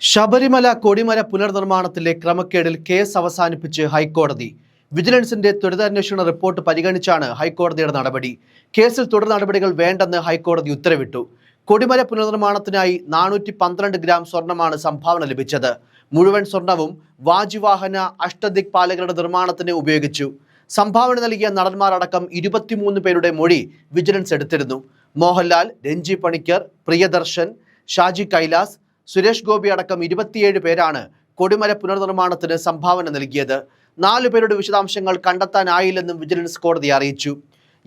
Sabarimala കൊടിമര പുനർനിർമ്മാണത്തിലെ ക്രമക്കേടിൽ case അവസാനിപ്പിച്ച് ഹൈക്കോടതി. വിജിലൻസിന്റെ ത്വരിതാന്വേഷണ report പരിഗണിച്ചാണ് ഹൈക്കോടതിയുടെ നടപടി. കേസിൽ തുടർ നടപടികൾ വേണ്ടെന്ന് ഹൈക്കോടതി ഉത്തരവിട്ടു. കൊടിമര പുനർനിർമ്മാണത്തിനായി 412 ഗ്രാം സ്വർണമാണ് സംഭാവന ലഭിച്ചത്. മുഴുവൻ സ്വർണവും വാജിവാഹന അഷ്ടദിക്പാലകരുടെ നിർമ്മാണത്തിന് ഉപയോഗിച്ചു. സംഭാവന നൽകിയ നടന്മാരടക്കം 23 പേരുടെ മൊഴി വിജിലൻസ് എടുത്തിരുന്നു. മോഹൻലാൽ, രഞ്ജി പണിക്കർ, പ്രിയദർശൻ, ഷാജി കൈലാസ്, സുരേഷ് ഗോപി അടക്കം 27 പേരാണ് കൊടിമര പുനർനിർമ്മാണത്തിന് സംഭാവന നൽകിയത്. 4 പേരുടെ വിശദാംശങ്ങൾ കണ്ടെത്താനായില്ലെന്നും വിജിലൻസ് കോടതിയെ അറിയിച്ചു.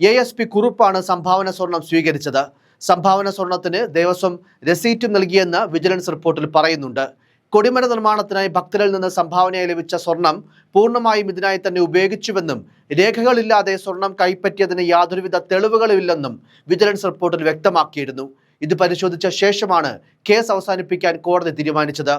ASP കുറുപ്പാണ് സംഭാവന സ്വർണം സ്വീകരിച്ചത്. സംഭാവന സ്വർണത്തിന് ദേവസ്വം രസീറ്റും നൽകിയെന്ന് വിജിലൻസ് റിപ്പോർട്ടിൽ പറയുന്നുണ്ട്. കൊടിമര നിർമ്മാണത്തിനായി ഭക്തരിൽ നിന്ന് സംഭാവനയായി ലഭിച്ച സ്വർണം പൂർണ്ണമായും ഇതിനായി തന്നെ ഉപയോഗിച്ചുവെന്നും രേഖകളില്ലാതെ സ്വർണം കൈപ്പറ്റിയതിന് യാതൊരുവിധ തെളിവുകളുമില്ലെന്നും വിജിലൻസ് റിപ്പോർട്ടിൽ വ്യക്തമാക്കിയിരുന്നു. ഇത് പരിശോധിച്ച ശേഷമാണ് കേസ് അവസാനിപ്പിക്കാൻ കോടതി തീരുമാനിച്ചത്.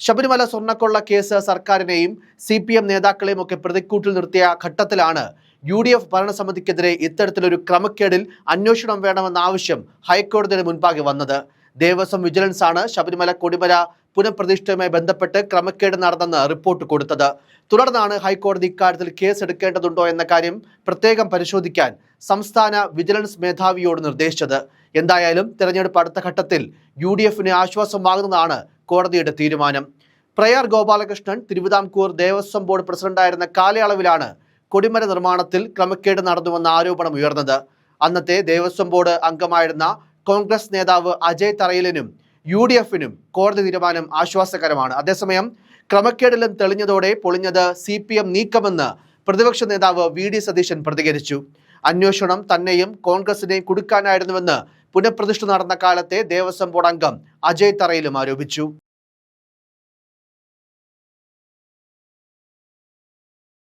ശബരിമല സ്വർണ്ണക്കൊള്ള കേസ് സർക്കാരിനെയും CPM നേതാക്കളെയും ഒക്കെ പ്രതിക്കൂട്ടിൽ നിർത്തിയ ഘട്ടത്തിലാണ് UDF ഭരണസമിതിക്കെതിരെ ഇത്തരത്തിലൊരു ക്രമക്കേടിൽ അന്വേഷണം വേണമെന്ന ആവശ്യം ഹൈക്കോടതിയുടെ മുൻപാകെ വന്നത്. ദേവസ്വം വിജിലൻസ് ആണ് ശബരിമല കൊടിമര പുനഃപ്രതിഷ്ഠയുമായി ബന്ധപ്പെട്ട് ക്രമക്കേട് നടന്നെന്ന് റിപ്പോർട്ട് കൊടുത്തത്. തുടർന്നാണ് ഹൈക്കോടതി ഇക്കാര്യത്തിൽ കേസ് എടുക്കേണ്ടതുണ്ടോ എന്ന കാര്യം പ്രത്യേകം പരിശോധിക്കാൻ സംസ്ഥാന വിജിലൻസ് മേധാവിയോട് നിർദ്ദേശിച്ചത്. എന്തായാലും തെരഞ്ഞെടുപ്പ് അടുത്ത ഘട്ടത്തിൽ UDFന് ആശ്വാസമാകുന്നതാണ് കോടതിയുടെ തീരുമാനം. പ്രയാർ ഗോപാലകൃഷ്ണൻ തിരുവിതാംകൂർ ദേവസ്വം ബോർഡ് പ്രസിഡന്റായിരുന്ന കാലയളവിലാണ് കൊടിമര നിർമ്മാണത്തിൽ ക്രമക്കേട് നടന്നുവെന്ന ആരോപണം ഉയർന്നത്. അന്നത്തെ ദേവസ്വം ബോർഡ് അംഗമായിരുന്ന കോൺഗ്രസ് നേതാവ് അജയ് തറയിലിനും UDFനും കോടതി തീരുമാനം ആശ്വാസകരമാണ്. അതേസമയം ക്രമക്കേടിലും തെളിഞ്ഞതോടെ പൊളിഞ്ഞത് CPM നീക്കമെന്ന് പ്രതിപക്ഷ നേതാവ് VD സതീശൻ പ്രതികരിച്ചു. അന്വേഷണം തന്നെയും കോൺഗ്രസിനെയും കുടുക്കാനായിരുന്നുവെന്ന് പുനഃപ്രതിഷ്ഠ നടന്ന കാലത്തെ ദേവസ്വം ബോർഡ് അംഗം അജയ് തറയിലും ആരോപിച്ചു.